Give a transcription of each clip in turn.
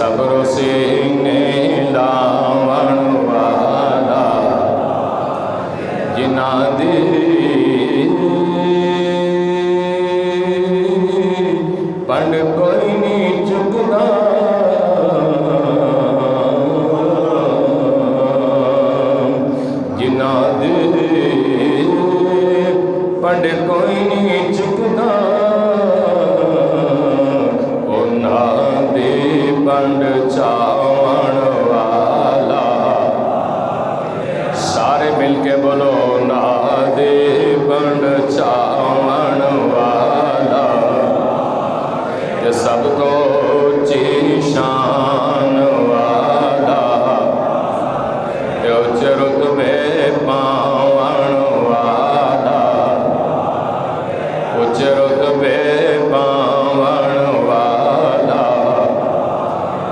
صبر سینے لاون والا جنہاں دی پنڈ کوئی نہیں چکنا جنہاں دی پنڈ کوئی نہیں چکنا انہاں دی پنڈ چاون والا سارے مل کے بولو انہاں دی پنڈ چاون والا کہ سب تو اونچی شان والا کہ اونچ رتبے پاون والا اونچ رتبے پاون والا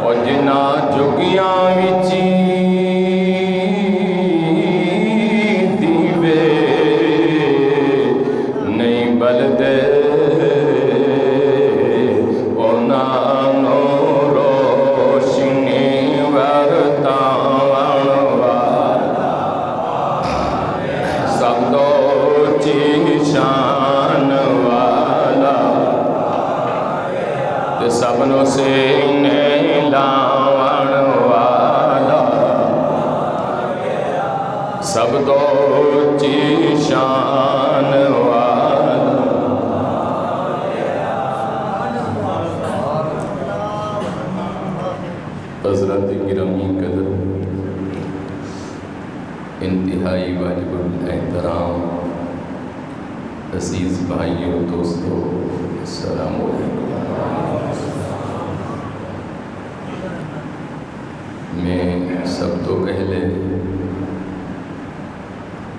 اور جنہاں جھگیاں وچ دیوے نہیں بلدے شان والا تے سبنوں سینے لاون والا سب تو اونچی شان والا حضرت گرامی قدر انتہائی واجب الاحترام عزیز بھائیوں دوستوں السلام علیکم۔ میں سب تو پہلے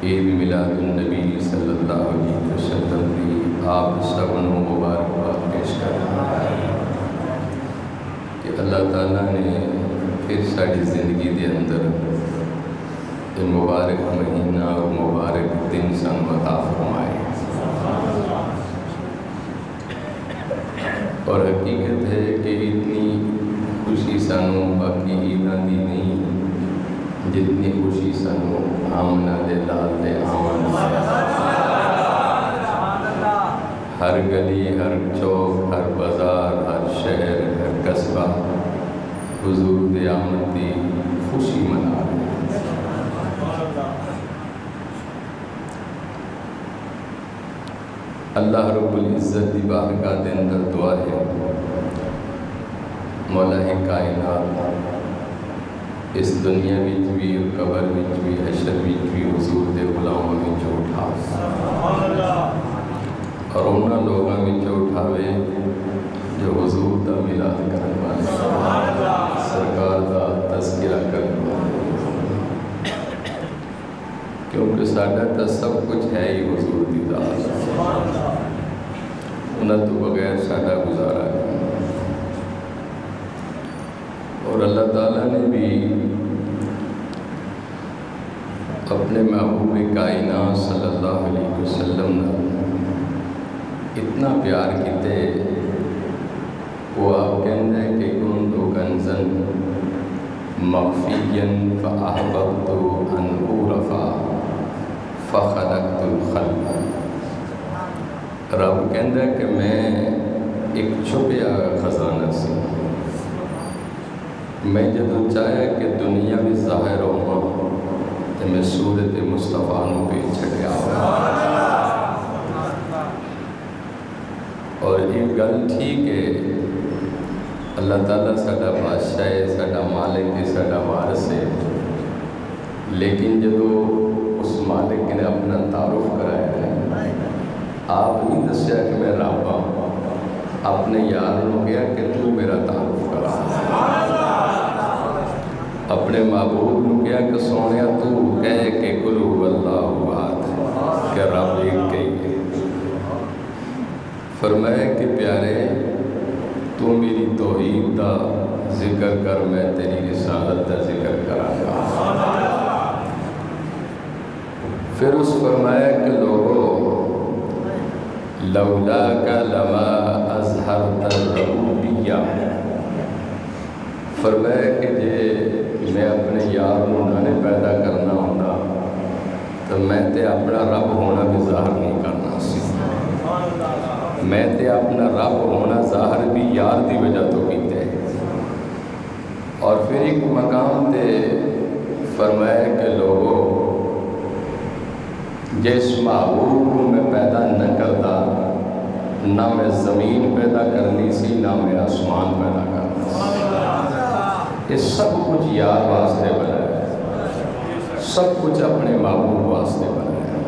عید میلاد النبی صلی اللہ علیہ وسلم کی آپ سبنوں مبارکباد پیش کرنا کہ اللہ تعالیٰ نے پھر ساری زندگی دے اندر یہ مبارک مہینہ اور مبارک دن سن عطا فرمائے اور حقیقت ہے کہ اتنی خوشی سانوں باقی عیداں دی نہیں جتنی خوشی سانوں آمنہ دے لال دے آمن ہر گلی ہر چوک ہر بازار ہر شہر ہر قصبہ حضور دے آمد دی خوشی منا رہے اللہ رب العزت دی بارگاہ دے اندر دعا ہے مولا کائنات اس دنیا وچ بھی قبر وچ بھی حشر وچ بھی حضور دے غلاماں وچ اٹھا اور انہاں لوگاں وچ اٹھاوے جو حضور دا میلاد کرن والے سرکار دا تذکرہ کرن والے کیونکہ ساڈا تا سب کچھ ہے ہی حضور دی ذات انہاں تو بغیر ساڈا گزارا ہے اور اللہ تعالیٰ نے بھی اپنے محبوب کائنات صلی اللہ علیہ وسلم اتنا پیار کیتے وہ آپ کہندے ہیں کہ کنتو کنزن مخفیًا فأحببت ان اعرف فخلقت الخلق رب کہندہ ہے کہ میں ایک چھپیا خزانہ سی میں جدو چاہیا کہ دنیا بھی ظاہر ہوا تو میں صورت مصطفیٰ نو پہ چھڑیا اور ایک گل ٹھیک ہے اللہ تعالیٰ ساڈا بادشاہ ہے ساڈا مالک ہے ساڈا وارث ہے لیکن جدو اس مالک نے اپنا تعارف کرایا ہے آپ نہیں دسیا کہ میں رب ہوں اپنے یار نو گیا کہ تو میرا تعارف کرا اپنے معبود نو گیا کہ سونیا تو کہے کہ قل هو اللہ احد کہ رب ایک کہی ہے فرمایا کہ پیارے تو میری توحید دا ذکر کر میں تیری رسالت دا ذکر کرانگا پھر اس فرمایا کہ لوگوں لولاک لما اظہرت الربوبیہ فرمایا کہ جے میں اپنے یار نے پیدا کرنا ہوتا تو میں تے اپنا رب ہونا بھی ظاہر نہیں کرنا سی، میں تے اپنا رب ہونا ظاہر بھی یار دی وجہ تو کیتے۔ اور پھر ایک مقام تے فرمایا کہ لوگوں جس معبود کو میں پیدا نہ کرتا، نہ میں زمین پیدا کرنی سی، نہ میں آسمان پیدا کرنا سی، یہ سب کچھ یار واسطے بنا ہے، سب کچھ اپنے معبود واسطے بنا ہے۔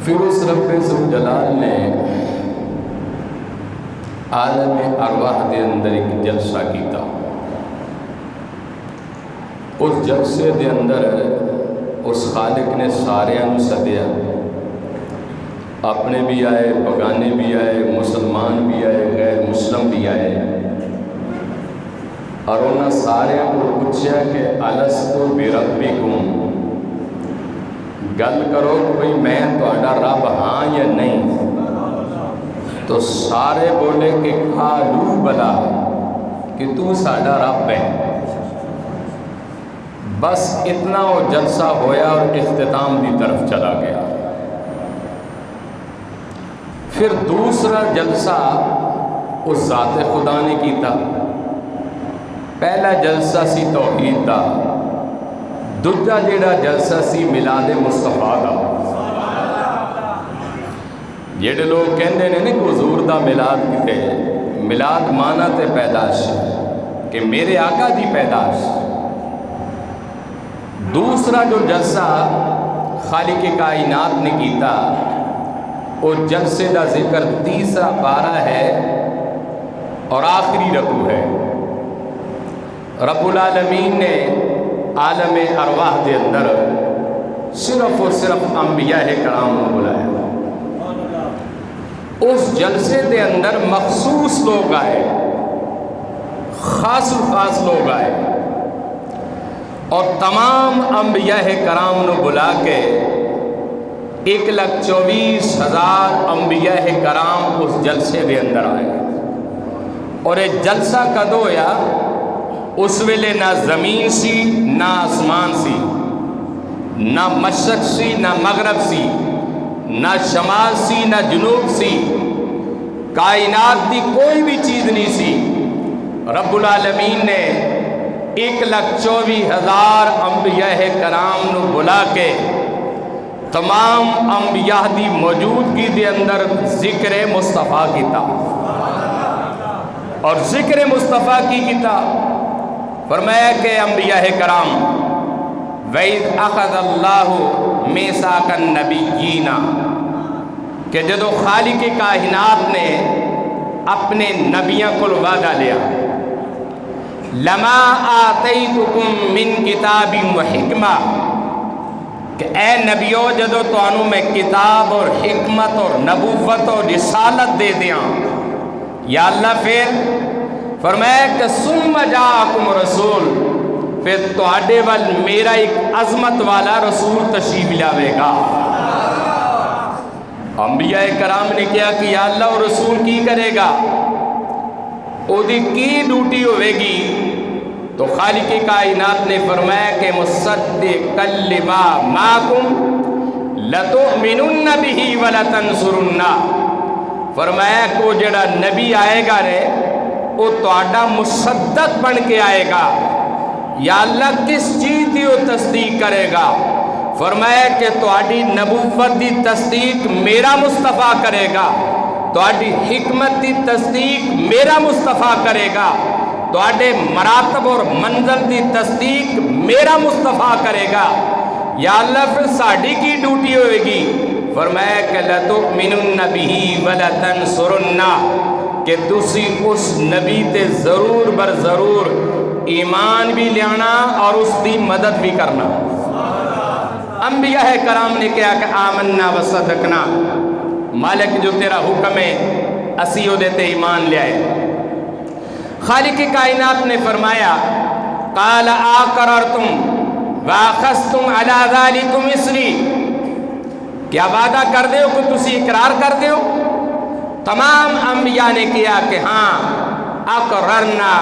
پھر اس رب ذوالجلال نے عالم ارواح دے اندر ایک جلسہ کیتا۔ اس جلسے دے اندر اس خالق نے سارے سدیا، اپنے بھی آئے، بگانے بھی آئے، مسلمان بھی آئے، غیر مسلم بھی آئے، اور انہوں سارے کو پوچھا کہ الستو بربکم، گل کرو کہ بھئی میں تہاڈا رب ہاں یا نہیں؟ تو سارے بولے کہ قالوا بلا، کہ تو ساڈا رب ہے۔ بس اتنا وہ جلسہ ہویا اور اختتام کی طرف چلا گیا۔ پھر دوسرا جلسہ اس ذات خدا نے کیتا۔ پہلا جلسہ سی توحید دا، دوجا جیڑا جلسہ سی میلاد مصطفیٰ دا۔ جیڑے لوگ کہندے نے کہ حضور دا میلاد کیتے، میلاد مانا تے پیدائش کہ میرے آقا دی پیدائش۔ دوسرا جو جلسہ خالق کائنات نے کیتا، وہ جلسے دا ذکر تیسرا پارہ ہے اور آخری رکوع ہے۔ رب العالمین نے عالم ارواح دے اندر صرف اور صرف انبیاء کرام کو بلایا۔ اس جلسے دے اندر مخصوص لوگ آئے، خاص لوگ آئے، اور تمام انبیاء کرام نے بلا کے 1,24,000 انبیاء کرام اس جلسے دے اندر آئے۔ اور یہ جلسہ کدو ہویا؟ اس ویلے نہ زمین سی، نہ آسمان سی، نہ مشرق سی، نہ مغرب سی، نہ شمال سی، نہ جنوب سی، کائنات دی کوئی بھی چیز نہیں سی۔ رب العالمین نے 1,24,000 انبیاء کرام نو بلا کے تمام انبیاء دی موجودگی دے اندر ذکر مصطفیٰ کیتا۔ اور ذکر مصطفیٰ کی کیتا، فرمایا کہ انبیاء کرام وَإِذْ أَخَذَ اللَّهُ مِيثَاقَ النَّبِيِّينَ، کہ جدو خالق کائنات نے اپنے نبیوں کو وعدہ لیا، لَمَا آتَيْتُكُم مِّن كِتَابٍ وَحِكْمَةٍ، کہ اے نبیو جدو تو میں کتاب اور حکمت اور نبوت اور رسالت دے دیاں، یا اللہ پھر فرمایا کہ ثُمَّ جَاءَكُمْ رَسُولٌ، پھر تواڈے وال میرا ایک عظمت والا رسول تشریف لاوے گا۔ انبیاء کرام نے کیا کہ یا اللہ وہ رسول کی کرے گا، او دی کی ڈیوٹی ہوئے گی؟ تو خالق کائنات نے فرمایا کہ مصدقا لما معکم لتؤمنن بہ ولتنصرنہ، فرمایا کو جڑا نبی آئے گا رے وہ تواڈا مصدق بن کے آئے گا۔ یا اللہ کس چیز دی وہ تصدیق کرے گا؟ فرمایا کہ تواڈی نبوت دی تصدیق میرا مصطفیٰ کرے گا، تواڈی حکمت دی تصدیق میرا مصطفیٰ کرے گا، تواڈے مراتب اور منزل دی تصدیق میرا مصطفیٰ کرے گا۔ یا اللہ پھر ساڑی کی ڈیوٹی ہوئے گی؟ فرمایا کہ لَتُؤْمِنُنَّ بِهِ وَلَتَنْصُرُنَّ، کہ تسی اس نبی تے ضرور بر ضرور ایمان بھی لینا اور اس دی مدد بھی کرنا۔ انبیاء کرام نے کہا کہ آمنا و صدقنا، مالک جو تیرا حکم ہے اسی وہ دیتے ایمان لے آئے۔ خالق کائنات نے فرمایا قال آقررتم واخذتم علی ذالکم اسری، کیا وعدہ کر دے ہو کہ تسی اقرار کر دے ہو؟ تمام انبیاء نے کیا کہ ہاں اقررنا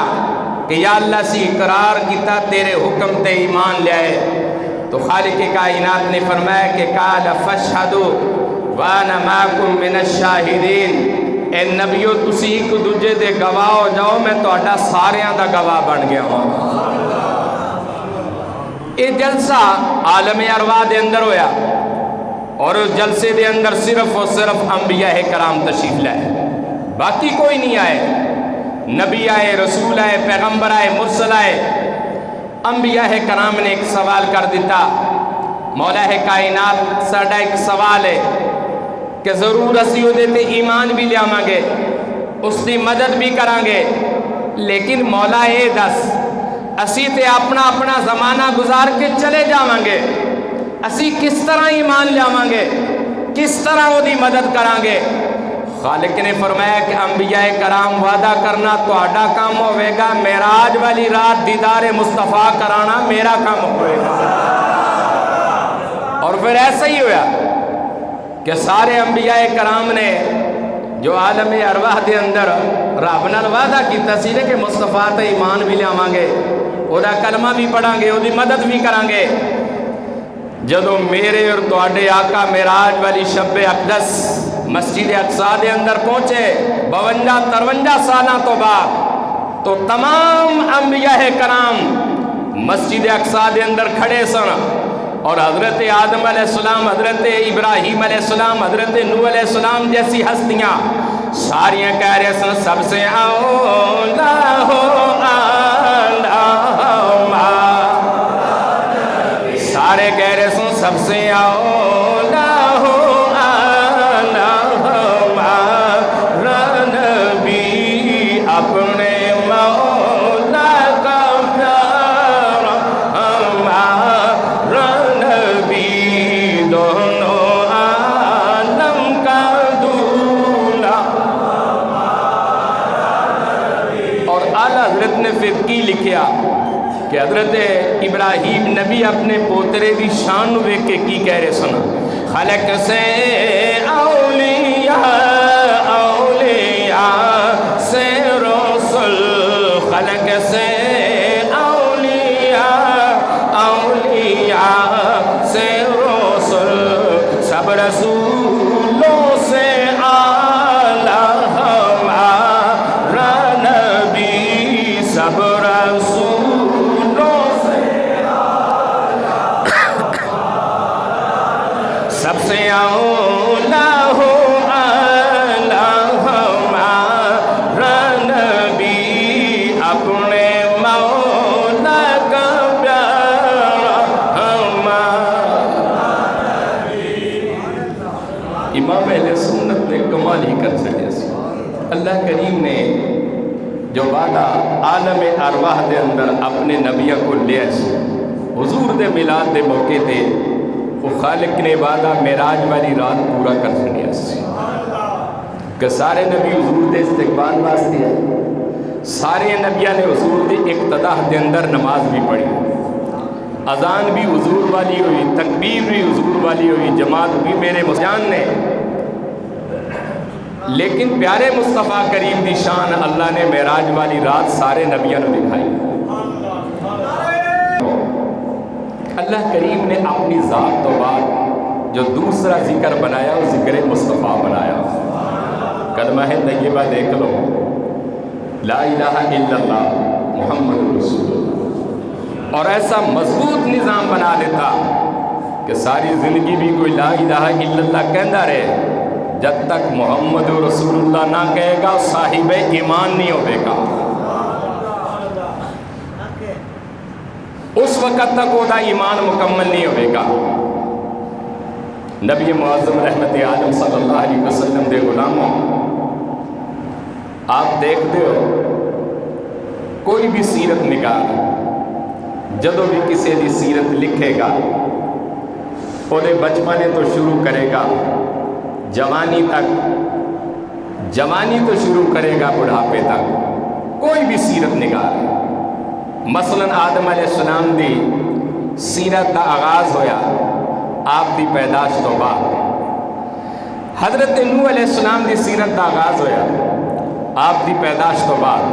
کہ یا اللہ سی اقرار کیتا تیرے حکم تے ایمان لے آئے. تو خالق کائنات نے فرمایا کہ قال فاشہدوا وانا معکم من الشاہدین. اے نبیو تسی ایک دوجے دے گواہ ہو جاؤ، میں تہاڈا ساریاں دا گواہ بن گیا ہوں. یہ جلسہ عالم ارواح دے اندر ہویا اور اس جلسے دے اندر صرف اور صرف انبیاء کرام تشریف لائے، باقی کوئی نہیں آئے. نبی آئے، رسول آئے، پیغمبر آئے، مرسل آئے. انبیاء کرام نے ایک سوال کر دیتا، مولا کائنات ساڈا ایک سوال ہے کہ ضرور اسی دے تے ایمان بھی لے آواں گے، اس دی مدد بھی کران گے، لیکن مولا اے دس اسی تے اپنا اپنا زمانہ گزار کے چلے جاواں گے، اسی کس طرح ایمان لے آواں گے، کس طرح وہ دی مدد کران گے؟ خالق نے فرمایا کہ انبیاء کرام وعدہ کرنا تہاڈا کام ہوئے گا، معراج والی رات دیدار مصطفیٰ کرانا میرا کام ہوئے گا. اور پھر ایسا ہی ہوا کہ سارے انبیاء کرام نے جو عالم ارواح دے اندر رب نال وعدہ کیتا سی کہ مصطفیٰ تے ایمان بھی لے آواں گے، او دا کلمہ بھی پڑھاں گے، او دی مدد بھی کران گے. جدو میرے اور تواڈے آقا معراج والی شب اقدس مسجد اقصیٰ دے اندر پہنچے 52-53 سالاں تو بعد، تو تمام انبیاء کرام مسجد اقصیٰ دے اندر کھڑے سن اور حضرت آدم علیہ السلام، حضرت ابراہیم علیہ السلام، حضرت نوح علیہ السلام جیسی ہستیاں ساریاں کہہ رہے سن سب سے اولا ہو سارے کہہ رہے سن سب سے اولا ہو نبی اپنے مولا کا پیارا ہمارا نبی دونوں عالم کا دولہا. اور اعلیٰ حضرت نے پھر کی لکھیا کہ حضرت ابراہیم نبی اپنے پوترے دی شان ویکھ کے کی کہہ رہے سن، خلق سے اولیاء سے رسول، خلق سے اولیاء سے رسول، سب رسولوں سے اعلیٰ ہمارا نبی، سب رسولوں سے سب سے اولا ہو ہمارا نبی اپنے مولا کا پیارا ہمارا نبی. امام اہل سنت نے کمال ہی کر سکے. اللہ کریم نے جو وعدہ عالم ارواح دے اندر اپنے نبیوں کو لیا حضور دے میلاد دے موقع تے، وہ خالق نے وعدہ معراج والی رات پورا کر سکیا کہ سارے نبی حضور دے استقبال واسطے آئے. سارے نبیوں نے حضور دے اقتداء دے اندر نماز بھی پڑھی، اذان بھی حضور والی ہوئی، تکبیر بھی حضور والی ہوئی، جماعت بھی میرے مسجان نے. لیکن پیارے مصطفیٰ کریم دی شان اللہ نے معراج والی رات سارے نبیوں نے دکھائی. اللہ کریم نے اپنی ذات تو بعد جو دوسرا ذکر بنایا وہ ذکر مصطفیٰ بنایا. کلمہ طیبہ دیکھ لو، لا الہ الا اللہ محمد رسول اللہ، اور ایسا مضبوط نظام بنا دیتا کہ ساری زندگی بھی کوئی لا الہ الا اللہ کہندا رہے، جب تک محمد رسول اللہ نہ کہے گا صاحب ایمان نہیں ہوئے گا. اس وقت تک وہ دا ایمان مکمل نہیں ہوئے گا. نبی معظم رحمت عالم صلی اللہ علیہ وسلم دے غلاموں، آپ دیکھتے ہو کوئی بھی سیرت نگار جدو بھی کسی دی سیرت لکھے گا وہ بچپنے تو شروع کرے گا جوانی تک، جوانی تو شروع کرے گا بڑھاپے تک. کوئی بھی سیرت نگار مثلا آدم علیہ السلام دی سیرت کا آغاز ہویا آپ دی پیدائش تو بعد، حضرت نوح علیہ السلام دی سیرت کا آغاز ہویا آپ دی پیدائش تو بعد،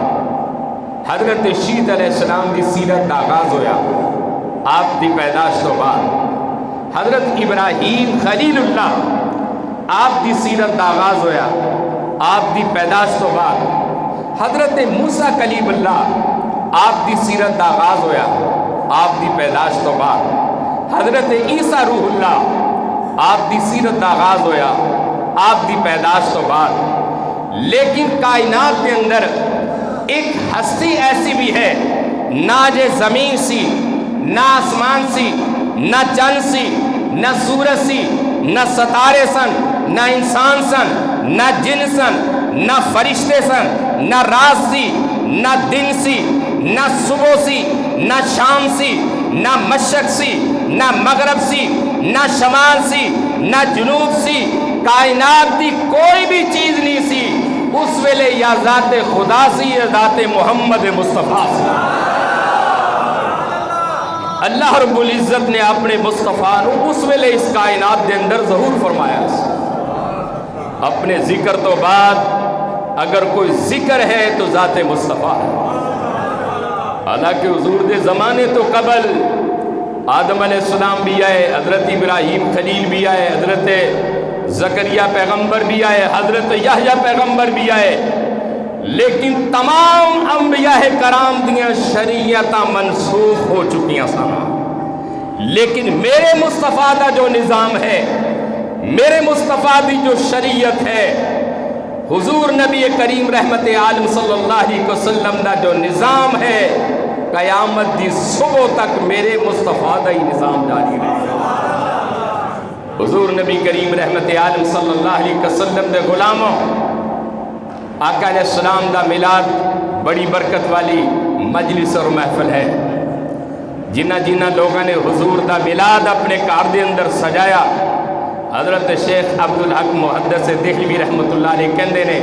حضرت شیت علیہ السلام دی سیرت دا آغاز ہویا آپ دی پیدائش تو بعد۔ حضرت ابراہیم خلیل اللہ آپ دی سیرت دا آغاز ہویا آپ دی پیدائش تو بعد۔ حضرت موسیٰ کلیم اللہ آپ دی سیرت دا آغاز ہویا آپ دی پیدائش تو بعد۔ حضرت عیسیٰ روح اللہ آپ دی سیرت دا آغاز ہویا آپ دی پیدائش تو بعد۔ لیکن کائنات کے اندر ایک ہستی ایسی بھی ہے، نہ جے زمین سی، نہ آسمان سی، نہ چند سی، نہ سورج سی، نہ ستارے سن، نہ انسان سن، نہ جن سن، نہ فرشتے سن، نہ رات سی، نہ دن سی، نہ صبح سی، نہ شام سی، نہ مشرق سی، نہ مغرب سی، نہ شمال سی، نہ جنوب سی، کائنات دی کوئی بھی چیز نہیں سی اس ویلے یا ذات خدا سی یا ذات محمد مصطفیٰ سی۔ اللہ رب العزت نے اپنے مصطفیٰ نو اس ویلے اس کائنات دے اندر ظہور فرمایا سی۔ اپنے ذکر تو بعد اگر کوئی ذکر ہے تو ذات مصطفیٰ ہے۔ حالانکہ حضور دے زمانے تو قبل آدم علیہ السلام بھی آئے، حضرت ابراہیم خلیل بھی آئے، حضرت زکریا پیغمبر بھی آئے، حضرت یحییٰ پیغمبر بھی آئے، لیکن تمام انبیاء کرام دیاں شریعتاں منسوخ ہو چکیاں سن۔ لیکن میرے مصطفیٰ دا جو نظام ہے، میرے مصطفیٰ دی جو شریعت ہے، حضور نبی کریم رحمت عالم صلی اللہ علیہ وسلم دا جو نظام ہے، قیامت دی صبح تک میرے مصطفیٰ دا ہی نظام جاری رہے۔ حضور نبی کریم رحمت عالم صلی اللہ علیہ وسلم دے غلاموں، آقا علیہ السلام دا میلاد بڑی برکت والی مجلس اور محفل ہے۔ جنہ جنہ لوگوں نے حضور دا میلاد اپنے گھر دے اندر سجایا، حضرت شیخ عبدالحق محدث دہلوی رحمت اللہ علیہ کہندے نے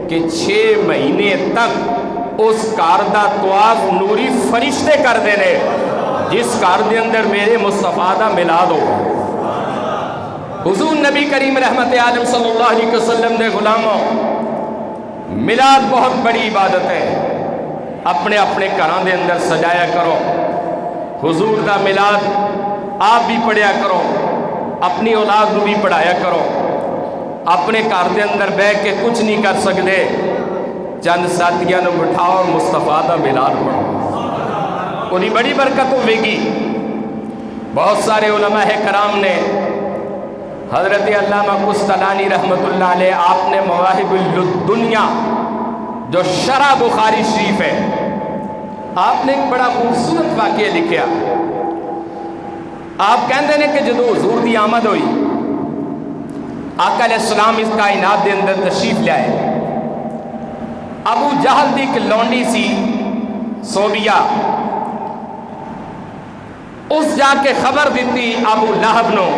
کہ 6 مہینے تک اس گھر دا طواف نوری فرشتے کر دینے جس گھر دے اندر میرے مصطفیٰ دا میلاد ہو۔ حضور نبی کریم رحمت عالم صلی اللہ علیہ وسلم دے غلاموں، میلاد بہت بڑی عبادت ہے، اپنے اپنے گھراں دے اندر سجایا کرو۔ حضور دا میلاد آپ بھی پڑھیا کرو، اپنی اولاد کو بھی پڑھایا کرو۔ اپنے گھر دے اندر بیٹھ کے کچھ نہیں کر سکتے، چند ساتھیاں نو بٹھاؤ اور مصطفیٰ دا میلاد پڑھو، انہیں بڑی برکت ہوئے گی۔ بہت سارے علماء کرام نے، حضرت علامہ قسطلانی رحمت اللہ علیہ، آپ نے مواہب الدنیا جو شرح بخاری شریف ہے، آپ نے ایک بڑا خوبصورت واقعہ لکھیا۔ آپ کہندے نے کہ جدو حضور دی آمد ہوئی، آقا علیہ السلام اس کائنات دے اندر تشریف لے آئے۔ ابو جہل دی ایک لونڈی سی صوبیہ، اس جا کے خبر دیتی ابو لہب نو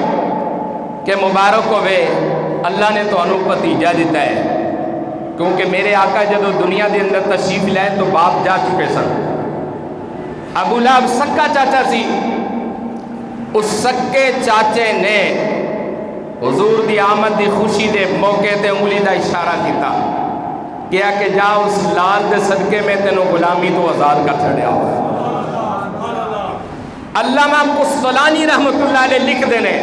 کہ مبارک ہوئے، اللہ نے تو انہوں پتیجہ دیتا ہے، کیونکہ میرے آقا جدو دنیا دے اندر تشریف لائے تو باپ جا چکے سن۔ ابو لہب سکا چاچا سی، اس سکے چاچے نے حضور دی آمد دی خوشی دے موقع تے انگلی دا اشارہ کیتا، کیا کہ جا اس لال دے صدقے میں تینوں غلامی تو آزاد کر چھڑیا ہوا۔ علامہ قسطلانی رحمت اللہ علیہ لکھ دینے،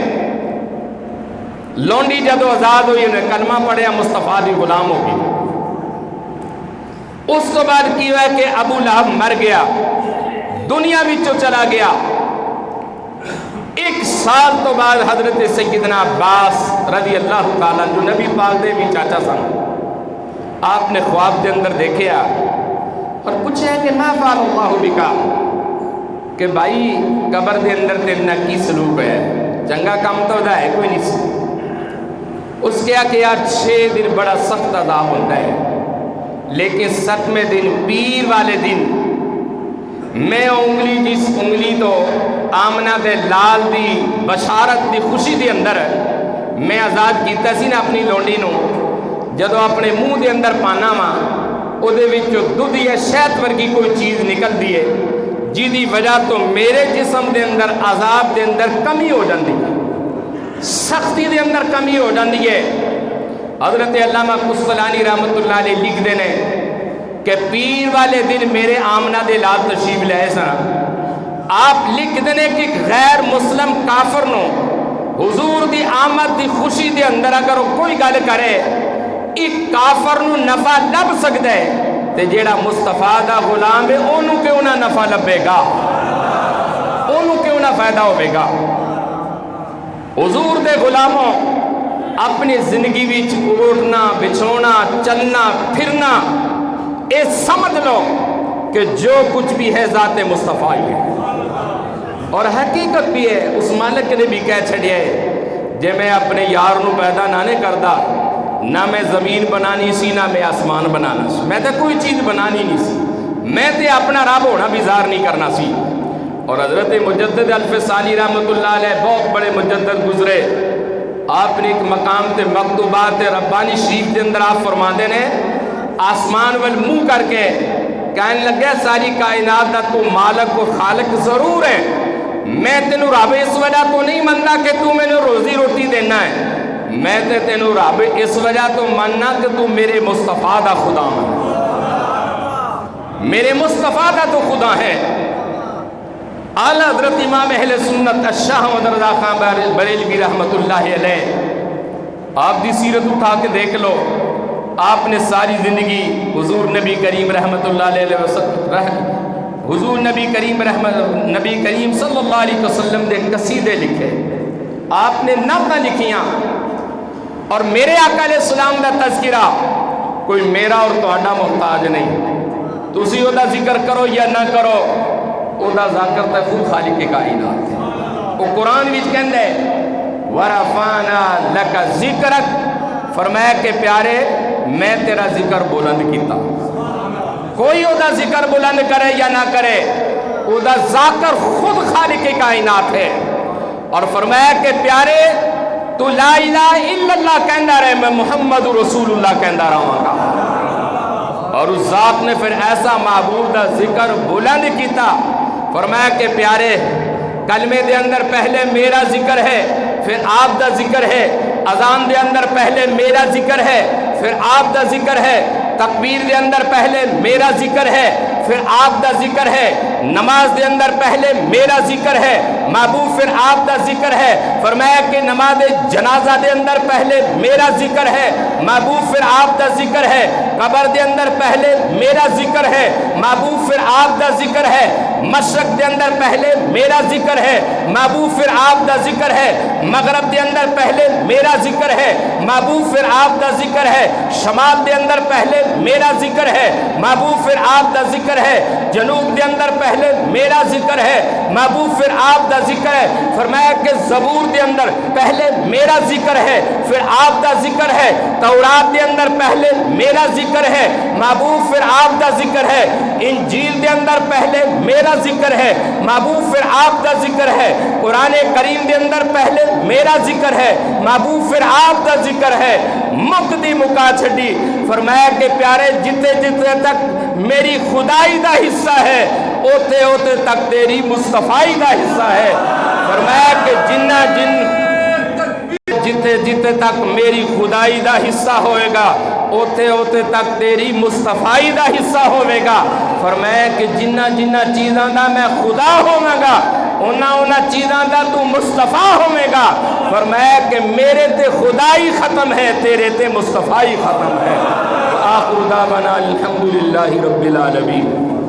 لونڈی جدو آزاد ہوئی، انہیں کلمہ پڑھیا، مصطفیٰ دی غلام ہوگی۔ اس تو بعد کی ہوا ہے کہ ابو لہب مر گیا، دنیا وچوں چلا گیا۔ 1 سال تو بعد حضرت سیدنا عباس رضی اللہ تعالیٰ جو نبی پاک دے بھی چاچا سن، آپ نے خواب دے اندر دیکھیا اور پوچھا کہ ما فعل اللہ بکا، کہ بھائی قبر دے اندر تیرنا کی سلوک ہے، چنگا کام تو دا ہے کوئی نہیں۔ اس کیا کہ یار 6 دن بڑا سخت عذاب ہوتا ہے، لیکن 7ویں دن پیر والے دن میں انگلی جس انگلی تو آمنہ دے لال دی بشارت دی خوشی دے اندر میں آزاد کیتا سی نا اپنی لونڈی نو، جدو اپنے منہ دے اندر پانا ماں او دے وچوں دودھ یا شہد ورگی کوئی چیز نکل دی ہے، جی دی وجہ تو میرے جسم دے اندر عذاب دے اندر کمی ہو جاندی ہے، سختی دے اندر کمی ہو جاندی ہے۔ حضرت علامہ قسطلانی رحمت اللہ علیہ لکھ دینے کہ پیر والے دن میرے آمنہ دے لال تشریف لے سن آپ لکھ دینے کہ غیر مسلم کافر نو حضور دی آمد دی خوشی دے اندر اگر کوئی گل کرے ایک کافر نو نفع لب سکتا ہے تے جیڑا مصطفیٰ دا غلام ہے اونوں کیوں نہ نفع لبے گا، اونوں کیوں نہ فائدہ ہوئے گا۔ حضور دے غلاموں اپنی زندگی وچ اٹھنا بچھونا چلنا پھرنا اے سمجھ لو کہ جو کچھ بھی ہے ذات مصطفیٰ ہی ہے، اور حقیقت بھی ہے۔ اس مالک نے بھی کہہ چھڑیا ہے جے میں اپنے یار نو پیدا نہ کردا نہ میں زمین بنانی سی نہ میں آسمان بنانا سی، میں تے کوئی چیز بنانی نہیں سی، میں تے اپنا رب ہونا بیزار نہیں کرنا سی۔ اور حضرت مجدد الفسانی رحمت اللہ علیہ بہت بڑے مجدد گزرے، آپ نے ایک مقام تے مکتوبات ربانی شریف کے اندر آپ فرماندے نے آسمان وال منہ کر کے کہنے لگے ساری کائنات دا تو مالک و خالق ضرور ہے، میں تینوں رب اس وجہ تو نہیں مننا کہ تو میں نے روزی روٹی دینا ہے، میں تے تینوں رب اس وجہ تو مننا کہ تو میرے مصطفیٰ دا خدا ہے، میرے مصطفیٰ دا تو خدا ہے۔ اعلیٰ حضرت امام اہل سنت شاہ محمد رضا خان بریلوی رحمت اللہ علیہ، آپ دی سیرت اٹھا کے دیکھ لو، آپ نے ساری زندگی حضور نبی کریم رحمت اللہ علیہ وسلم حضور نبی کریم صلی اللہ علیہ وسلم دے قصیدے لکھے، آپ نے نعتاں لکھیاں، اور میرے آقا علیہ السلام دا تذکرہ کوئی میرا اور تہاڈا محتاج نہیں، تسی او دا ذکر کرو یا نہ کرو، او دا ذکر تے خود خالق کائنات ہے۔ وہ قرآن وچ کہندا ہے وَرَفَعْنَا لَكَ ذِكْرَكَ، فرمایا کہ پیارے میں تیرا ذکر بلند کیتا، کوئی او دا ذکر بلند کرے یا نہ کرے، او دا ذکر خود خالق کائنات ہے۔ اور فرمایا کہ پیارے تو لا الہ الا اللہ کہندا رہے، میں محمد رسول اللہ کہندا رہاں گا۔ اور اس ذات نے پھر ایسا معبود دا ذکر بلند کیتا، فرمایا کہ پیارے کلمے دے اندر پہلے میرا ذکر ہے پھر آپ دا ذکر ہے، اذان دے اندر پہلے میرا ذکر ہے پھر آپ دا ذکر ہے، تکبیر دے اندر پہلے میرا ذکر ہے پھر آپ دا ذکر ہے، نماز دے اندر پہلے میرا ذکر ہے، محبوب پھر آپ دا ذکر ہے۔ فرمایا کہ نماز جنازہ دے اندر پہلے میرا ذکر ہے، محبوب پھر آپ دا ذکر ہے، قبر دے اندر پہلے میرا ذکر ہے، محبوب پھر آپ دا ذکر ہے، مشرق دے اندر پہلے میرا ذکر ہے، محبوب پھر آپ دا ذکر ہے، مغرب دے اندر پہلے میرا ذکر ہے، محبوب پھر آپ دا ذکر ہے، شمال دے اندر پہلے میرا ذکر ہے، محبوب پھر آپ دا ذکر ہے، جنوب دے اندر پہلے میرا ذکر ہے، محبوب پھر آپ دا ذکر ہے۔ فرمایا کہ زبور دے اندر پہلے میرا ذکر ہے پھر آپ دا ذکر ہے، تورات دے اندر پہلے میرا ذکر ہے، محبوب پھر آپ دا ذکر ہے، انجیل دے اندر پہلے میرا ذکر ہے، محبوب پھر آپ دا ذکر ہے، قرآن کریم دے اندر پہلے میرا ذکر ہے، محبوب پھر آپ دا ذکر ہے۔ مقدی مکا چھڑی، فرمایا کہ پیارے جتے جتے تک میری خدائی دا حصہ ہے اوتے اوتے تک تیری مصطفیٰ دا حصہ ہے۔ فرمایا کہ جتے جتے تک میری خدائی دا حصہ ہوئے گا اوتے اوتے تک تیری مصطفیٰ دا حصہ ہوئے گا۔ فرمایا کہ جنہ چیزاں دا میں خدا ہوگا گا اونا چیزاں دا تو مصطفیٰ ہوئے گا۔ فرمایا کہ میرے تے خدائی ختم ہے تیرے تے مصطفیٰ ختم ہے۔ آخر دعوانا الحمدللہ رب العالمین۔